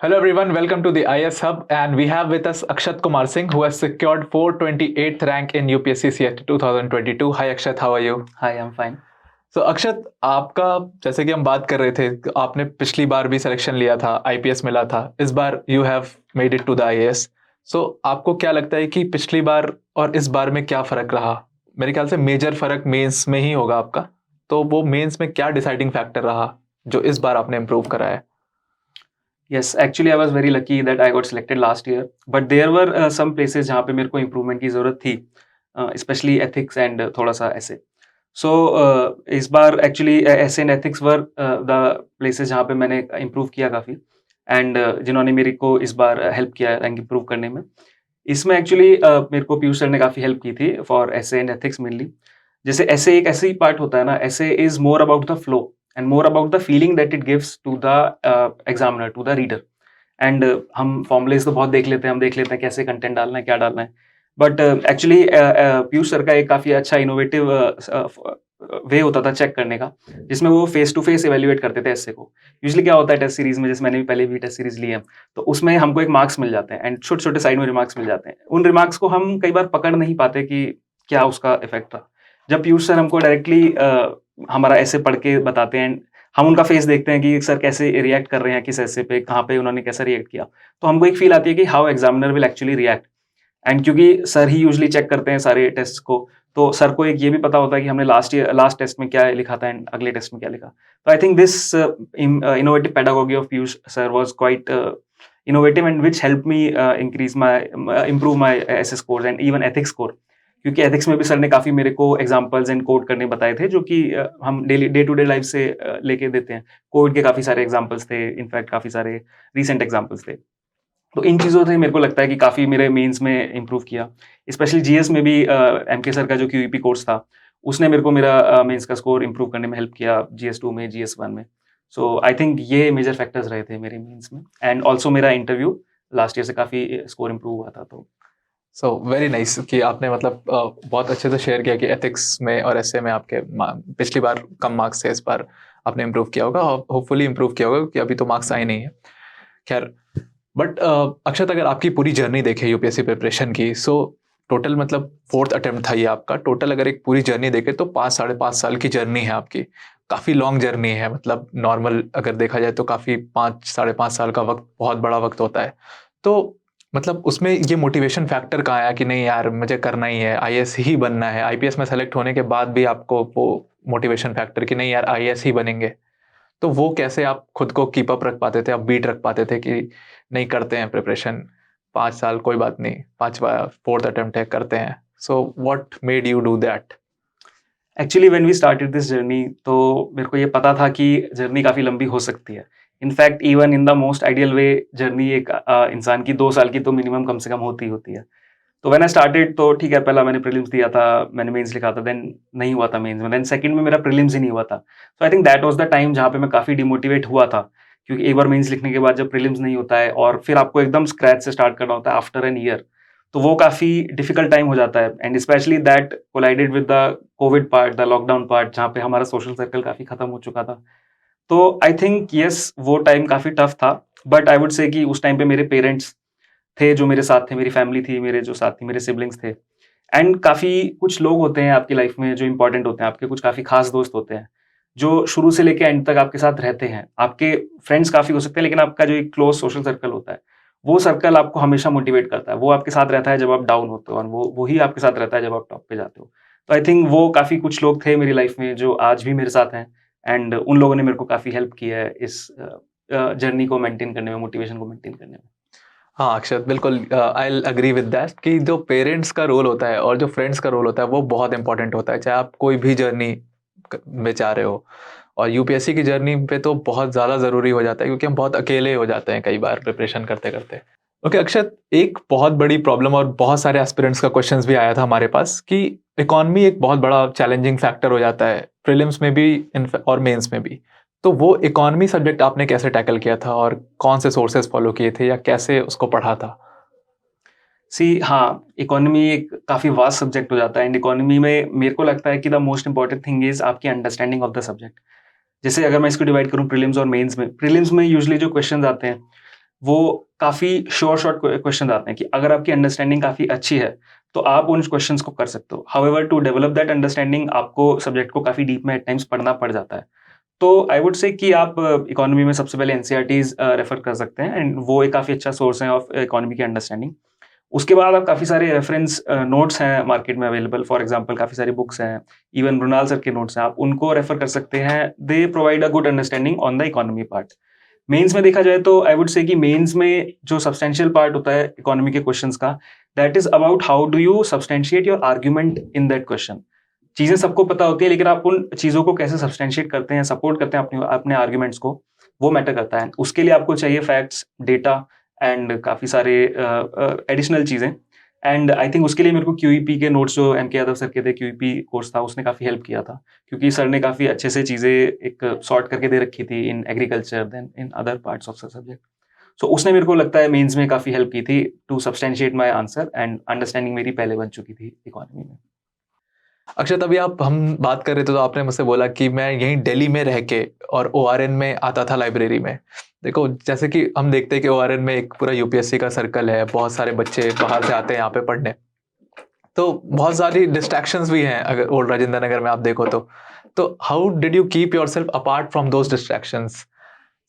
Hello everyone, welcome to the IS Hub, and we have with us Akshat Kumar Singh, who has secured 428th rank in UPSC CET 2022. Hi Akshat, how are you? Hi, I'm fine. So अक्षत, आपका जैसे कि हम बात कर रहे थे, आपने पिछली बार भी सिलेक्शन लिया था, आईपीएस मिला था, इस बार you have made it to the IAS. So आपको क्या लगता है कि पिछली बार और इस बार में क्या फर्क रहा? मेरे ख्याल से मेजर फर्क मेंस में ही होगा आपका. तो वो मेंस में क्या डिसाइडिंग फैक्टर रहा जो इस बार आपने इम्प्रूव करा है? Yes, actually I was very lucky that I got selected last year, but there were some places जहाँ पे मेरे को improvement की ज़रूरत थी, especially ethics and थोड़ा सा ऐसे. So इस बार actually ऐसे and ethics were the places जहाँ पे मैंने improve किया काफ़ी, and जिन्होंने मेरे को इस बार help किया रैंक improve करने में. इसमें actually मेरे को पीयूष सर ने काफ़ी help की थी for essay and ethics mainly. जैसे essay एक ऐसे ही part होता है ना, essay is more about the flow and more about the feeling that it gives to the examiner, to the reader. And हम फॉर्मुलेज तो बहुत देख लेते हैं, हम देख लेते हैं कैसे कंटेंट डालना है, क्या डालना है. बट एक्चुअली पीयूष सर का एक काफ़ी अच्छा इनोवेटिव वे होता था चेक करने का, जिसमें वो फेस टू फेस इवेल्युएट करते थे एस्से को. यूजली क्या होता है टेस्ट सीरीज में, जैसे मैंने भी पहले भी टेस्ट सीरीज ली है, तो उसमें हमको एक मार्क्स मिल जाते हैं एंड छोटे छोटे साइड में रिमार्क्स मिल जाते हैं. उन रिमार्क्स को हम कई बार पकड़ नहीं पाते कि क्या उसका इफेक्ट था. जब पीयूष सर हमको डायरेक्टली हमारा ऐसे पढ़ के बताते हैं, हम उनका फेस देखते हैं कि सर कैसे रिएक्ट कर रहे हैं किस ऐसे पे, कहाँ पे उन्होंने कैसा रिएक्ट किया, तो हमको एक फील आती है कि how examiner will actually react. And क्योंकि सर ही यूजली चेक करते हैं सारे टेस्ट को, तो सर को एक ये भी पता होता है कि हमने लास्ट टेस्ट में क्या लिखा था एंड अगले टेस्ट में क्या लिखा. तो आई think this innovative pedagogy of Piyush sir was quite innovative and which helped me improve my essay scores and even ethics score. क्योंकि एथिक्स में भी सर ने काफ़ी मेरे को एग्जांपल्स एंड कोड करने बताए थे, जो कि हम डे टू डे लाइफ से लेके देते हैं. कोविड के काफ़ी सारे एग्जांपल्स थे, इनफैक्ट काफ़ी सारे रीसेंट एग्जांपल्स थे. तो इन चीज़ों से मेरे को लगता है कि काफ़ी मेरे मेंस में इम्प्रूव किया. स्पेशली जीएस में भी एमके सर का जो क्यूईपी कोर्स था, उसने मेरे को मेरा मेंस का स्कोर इम्प्रूव करने में हेल्प किया, GS2 में, GS1 में. सो आई थिंक ये मेजर फैक्टर्स रहे थे मेरे मेंस में. एंड ऑल्सो मेरा इंटरव्यू लास्ट ईयर से काफ़ी स्कोर इम्प्रूव हुआ था. तो सो वेरी नाइस कि आपने मतलब बहुत अच्छे से शेयर किया कि एथिक्स में और ऐसे में आपके पिछली बार कम मार्क्स थे, इस बार आपने इम्प्रूव किया होगा, होपफुली इम्प्रूव किया होगा कि अभी तो मार्क्स आए नहीं है. खैर, बट अक्षत, अगर आपकी पूरी जर्नी देखें यूपीएससी प्रिपरेशन की, सो टोटल मतलब 4th अटेम्प्ट था ये आपका. टोटल अगर एक पूरी जर्नी देखें तो 5-5.5 साल की जर्नी है आपकी. काफ़ी लॉन्ग जर्नी है, मतलब नॉर्मल अगर देखा जाए तो काफ़ी 5-5.5 साल का वक्त बहुत बड़ा वक्त होता है. तो मतलब उसमें ये मोटिवेशन फैक्टर कहाँ आया कि नहीं यार मुझे करना ही है, आईएएस ही बनना है? आईपीएस में सेलेक्ट होने के बाद भी आपको वो मोटिवेशन फैक्टर कि नहीं यार आईएएस ही बनेंगे, तो वो कैसे आप खुद को कीप अप रख पाते थे, आप बीट रख पाते थे कि नहीं करते हैं प्रिपरेशन, 5 साल कोई बात नहीं, 4th अटेम्प्ट है, करते हैं. So what made you do that? Actually when we started this journey, तो मेरे को ये पता था कि जर्नी काफ़ी लंबी हो सकती है. In fact even in the most ideal way, journey एक इंसान की 2 साल की तो मिनिमम कम से कम होती है. तो व्हेन आई स्टार्टेड, तो ठीक है, पहला मैंने प्रीलिम्स दिया था, मैंने मेंस लिखा था, देन नहीं हुआ था मेंस में, देन सेकंड में मेरा प्रीलिम्स ही नहीं हुआ था. So I think that was the time जहाँ पे मैं काफ़ी डिमोटिवेट हुआ था, क्योंकि एक बार मेंस लिखने के बाद जब प्रीलिम्स नहीं होता है और फिर आपको एकदम स्क्रैच से स्टार्ट करना होता है आफ्टर एन ईयर, तो वो काफ़ी डिफिकल्ट टाइम हो जाता है. And specially that collided with the Covid part, the lockdown part, जहाँ पे हमारा सोशल सर्कल काफ़ी खत्म हो चुका था. तो आई थिंक यस, वो टाइम काफ़ी टफ था. बट आई वुड से कि उस टाइम पे मेरे पेरेंट्स थे जो मेरे साथ थे, मेरी फैमिली थी, मेरे जो साथ थी, मेरे सिबलिंग्स थे. एंड काफ़ी कुछ लोग होते हैं आपकी लाइफ में जो इंपॉर्टेंट होते हैं, आपके कुछ काफ़ी खास दोस्त होते हैं, जो शुरू से लेके एंड तक आपके साथ रहते हैं. आपके फ्रेंड्स काफ़ी हो सकते हैं, लेकिन आपका जो एक क्लोज सोशल सर्कल होता है, वो सर्कल आपको हमेशा मोटिवेट करता है. वो आपके साथ रहता है जब आप डाउन होते हो, और वो ही आपके साथ रहता है जब आप टॉप पे जाते हो. तो आई थिंक वो काफ़ी कुछ लोग थे मेरी लाइफ में जो आज भी मेरे साथ हैं. एंड उन लोगों ने मेरे को काफ़ी हेल्प किया है इस जर्नी को मेंटेन करने में, मोटिवेशन को मेंटेन करने में. हाँ अक्षत, बिल्कुल I will agree with that कि जो पेरेंट्स का रोल होता है और जो फ्रेंड्स का रोल होता है वो बहुत इंपॉर्टेंट होता है, चाहे आप कोई भी जर्नी में जा रहे हो. और यूपीएससी की जर्नी पे तो बहुत ज़्यादा ज़रूरी हो जाता है क्योंकि हम बहुत अकेले हो जाते हैं कई बार प्रिपरेशन करते करते. ओके अक्षत, एक बहुत बड़ी प्रॉब्लम और बहुत सारे एस्पिरेंट्स का क्वेश्चंस भी आया था हमारे पास कि इकोनॉमी एक बहुत बड़ा चैलेंजिंग फैक्टर हो जाता है प्रीलिम्स में भी और मेंस में भी. तो वो इकोनॉमी सब्जेक्ट आपने कैसे टैकल किया था और कौन से सोर्सेज फॉलो किए थे या कैसे उसको पढ़ा था? हाँ, इकोनॉमी एक काफ़ी वास्ट सब्जेक्ट हो जाता है. एंड इकोनॉमी में मेरे को लगता है कि the most important thing is आपकी अंडरस्टैंडिंग ऑफ द सब्जेक्ट. जैसे अगर मैं इसको डिवाइड करूँ प्रीलिम्स और मेंस में, प्रीलिम्स में यूजुअली जो क्वेश्चंस आते हैं, वो काफ़ी शॉर्ट क्वेश्चन आते हैं कि अगर आपकी अंडरस्टैंडिंग काफ़ी अच्छी है तो आप उन क्वेश्चंस को कर सकते हो। However to develop that understanding आपको सब्जेक्ट को काफ़ी डीप में एट टाइम्स पढ़ना पड़ जाता है। तो आई वुड से कि आप इकोनॉमी में सबसे पहले एनसीईआरटीज़ रेफर कर सकते हैं एंड वो एक काफ़ी अच्छा सोर्स है ऑफ इकोनॉमी की अंडरस्टैंडिंग। उसके बाद आप काफ़ी सारे रेफरेंस नोट्स हैं मार्केट में अवेलेबल, फॉर एग्जांपल काफ़ी सारी बुक्स हैं, इवन मृणाल सर के नोट्स हैं, आप उनको रेफर कर सकते हैं। They provide a good understanding on the economy part. Mains में देखा जाए तो आई वुड से कि मेंस में जो सब्सटेंशियल पार्ट होता है इकोनॉमी के क्वेश्चंस का, that is about how do you substantiate your argument in that question. चीजें सबको पता होती है लेकिन आप उन चीजों को कैसे सब्सटेंशिएट करते हैं, सपोर्ट करते हैं अपने अपने आर्ग्यूमेंट्स को, वो मैटर करता है। उसके लिए आपको चाहिए फैक्ट्स, डेटा एंड काफी सारे एडिशनल चीजें। एंड आई थिंक उसके लिए मेरे को क्यूईपी के नोट्स जो एम के यादव सर के थे, क्यूईपी कोर्स था, उसने काफी हेल्प किया था, क्योंकि सर ने काफी अच्छे से चीजें एक सॉर्ट करके दे रखी थी in agriculture then in other parts of subject. So उसने मेरे को लगता है मेंस में काफी हेल्प की थी to substantiate my answer, and understanding मेरी पहले बन चुकी थी इकोनॉमी में। अक्षत, अभी हम बात कर रहे थे तो आपने मुझसे बोला कि मैं यहीं दिल्ली में रह के और ओआरएन में आता था लाइब्रेरी में। देखो, जैसे कि हम देखते हैं कि ओआरएन में एक पूरा यूपीएससी का सर्कल है, बहुत सारे बच्चे बाहर से आते हैं यहाँ पे पढ़ने, तो बहुत सारी डिस्ट्रैक्शंस भी हैं अगर ओल्ड राजेंद्र नगर में आप देखो तो how did you keep yourself apart from those distractions?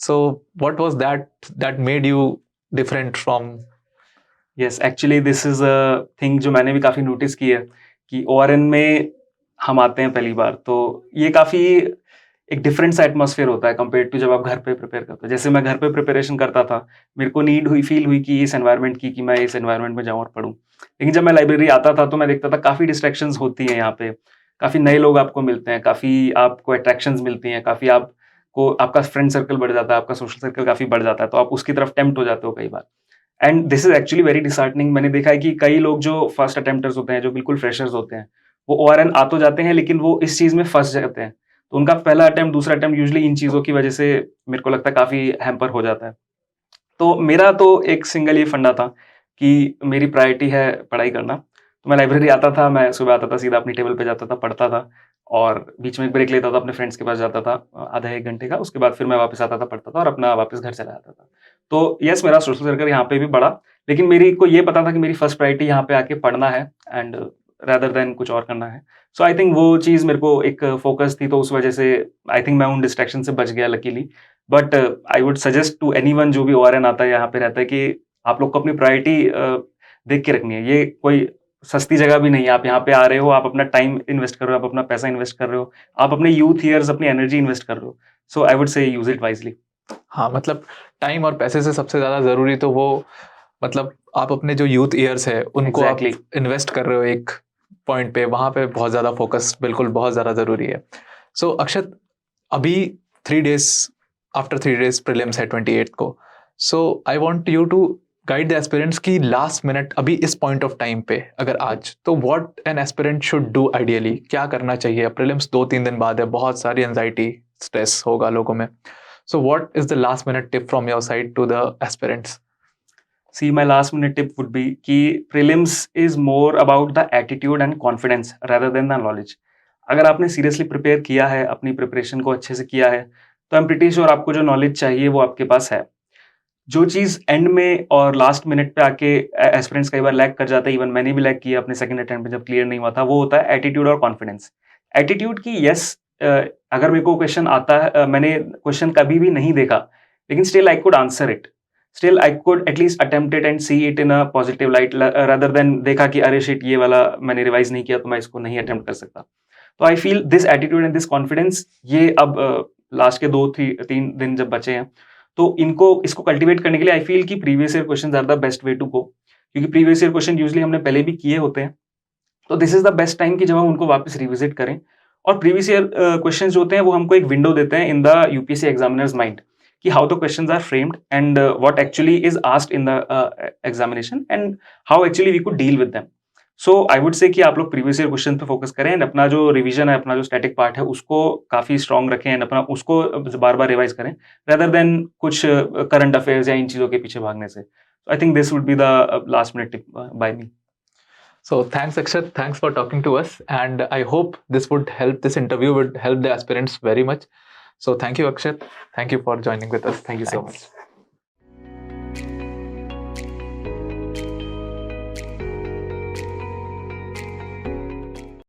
So what was that made you different from? Yes, actually this is a thing जो मैंने भी काफी नोटिस की है कि ओआरएन में हम आते हैं पहली बार, तो ये काफी एक डिफरेंट सा एटमॉस्फेयर होता है कंपेयर टू जब आप घर पे प्रिपेयर करते हो। जैसे मैं घर पे प्रिपरेशन करता था, मेरे को फील हुई कि इस एनवायरनमेंट की, कि मैं इस एनवायरनमेंट में जाऊं और पढूं। लेकिन जब मैं लाइब्रेरी आता था तो मैं देखता था काफी डिस्ट्रैक्शंस होती हैं यहाँ पे, काफी नए लोग आपको मिलते हैं, काफी आपको अट्रैक्शंस मिलती हैं, काफी आपको आपका फ्रेंड सर्कल बढ़ जाता है, आपका सोशल सर्कल काफी बढ़ जाता है, तो आप उसकी तरफ टेम्प्ट हो जाते हो कई बार। And this is actually very disheartening. मैंने देखा है कि कई लोग जो फर्स्ट अटेम्प्टर्स होते हैं, जो बिल्कुल फ्रेशर्स होते हैं, वो ओआरएन आ तो जाते हैं लेकिन वो इस चीज में फंस जाते हैं। तो उनका पहला अटेम्प्ट, दूसरा अटेम्प्ट यूजुअली इन चीज़ों की वजह से मेरे को लगता है काफ़ी हैम्पर हो जाता है। तो मेरा तो एक सिंगल ये फंडा था कि मेरी प्रायोरिटी है पढ़ाई करना। तो मैं लाइब्रेरी आता था, मैं सुबह आता था, सीधा अपनी टेबल पे जाता था, पढ़ता था और बीच में एक ब्रेक लेता था, अपने फ्रेंड्स के पास जाता था आधा 1 घंटे का। उसके बाद फिर मैं वापस आता था, पढ़ता था और अपना वापस घर चला जाता था। तो येस, मेरा सोशल सर्कल यहाँ पे भी बढ़ा, लेकिन मेरी को ये पता था कि मेरी फर्स्ट प्रायोरिटी यहाँ पे आके पढ़ना है एंड रादर देन कुछ और करना है। सो आई थिंक वो चीज़ मेरे को एक फ़ोकस थी, तो उस वजह से आई थिंक मैं उन डिस्ट्रैक्शन से बच गया luckily. But I would suggest to anyone जो भी ओआरएन आता है, यहाँ पे रहता है, कि आप लोग को अपनी प्रायोरिटी देख के रखनी है। ये कोई सस्ती जगह भी नहीं है। आप यहाँ पे आ रहे हो, आप अपना टाइम इन्वेस्ट कर रहे हो, आप अपना पैसा इन्वेस्ट कर रहे हो, आप अपने यूथ ईयर्स, अपनी एनर्जी इन्वेस्ट कर रहे हो। So I would say use it wisely. हाँ, मतलब टाइम और पैसे से सबसे ज़्यादा ज़रूरी तो वो, मतलब आप अपने जो यूथ ईयर्स है उनको आप एग्ज़ैक्टली। इन्वेस्ट कर रहे हो एक पॉइंट पे, वहाँ पे बहुत ज़्यादा फोकस बिल्कुल बहुत ज़्यादा ज़रूरी है। सो अक्षत, अभी 3 डेज़, आफ्टर 3 डेज़ प्रीलिम्स है 28th को। So I want you to guide the aspirants की लास्ट मिनट अभी इस पॉइंट ऑफ टाइम पे अगर आज, तो what an aspirant should do ideally, क्या करना चाहिए? प्रीलिम्स 2-3 दिन बाद है, बहुत सारी एंजाइटी, स्ट्रेस होगा लोगों में। So what is the last minute tip from your side to the aspirants? See, my last minute tip would be कि prelims is more about the attitude and confidence rather than the knowledge. अगर आपने seriously prepare किया है, अपनी preparation को अच्छे से किया है, तो आई एम प्रीटी श्योर आपको जो नॉलेज चाहिए वो आपके पास है। जो चीज़ एंड में और लास्ट मिनट पे आके एस्पिरेंट्स कई बार लैग कर जाते हैं, इवन मैंने भी लैग किया अपने सेकंड अटेम्प्ट में जब क्लियर नहीं हुआ था, वो होता है एटीट्यूड और कॉन्फिडेंस। एटीट्यूड की अगर मेरे को क्वेश्चन आता है, मैंने क्वेश्चन कभी भी नहीं देखा, लेकिन still I could answer it, still I could at least attempt it and see it in a positive light, rather than देखा कि अरे शिट, ये वाला मैंने रिवाइज नहीं किया तो मैं इसको नहीं अटेम्प्ट कर सकता। तो I feel this attitude and this confidence, ये अब लास्ट के 2-3 दिन जब बचे हैं, तो इसको कल्टीवेट करने के लिए आई फील कि previous year questions are the best way to go, क्योंकि प्रीवियस ईयर क्वेश्चन यूजुअली हमने पहले भी किए होते हैं। तो this is the best time कि जब हम उनको वापस रिविजिट करें। और प्रीवियस ईयर क्वेश्चंस जो होते हैं वो हमको एक विंडो देते हैं in the UPSC examiners mind, कि how the questions are framed and what actually is asked in the examination and how actually we could deal with them. So I would say कि आप लोग previous year question पे focus करें and अपना जो revision है, अपना जो स्टैटिक पार्ट है, उसको काफी स्ट्रॉन्ग रखें एंड अपना उसको बार बार रिवाइज करें, rather देन कुछ करंट अफेयर्स या इन चीजों के पीछे भागने से। I think this would be the last minute tip by me. So thanks Akshat, thanks for talking to us, and I hope this interview would help the aspirants very much. So thank you Akshat, thank you for joining with us. Thank you so Thanks. much.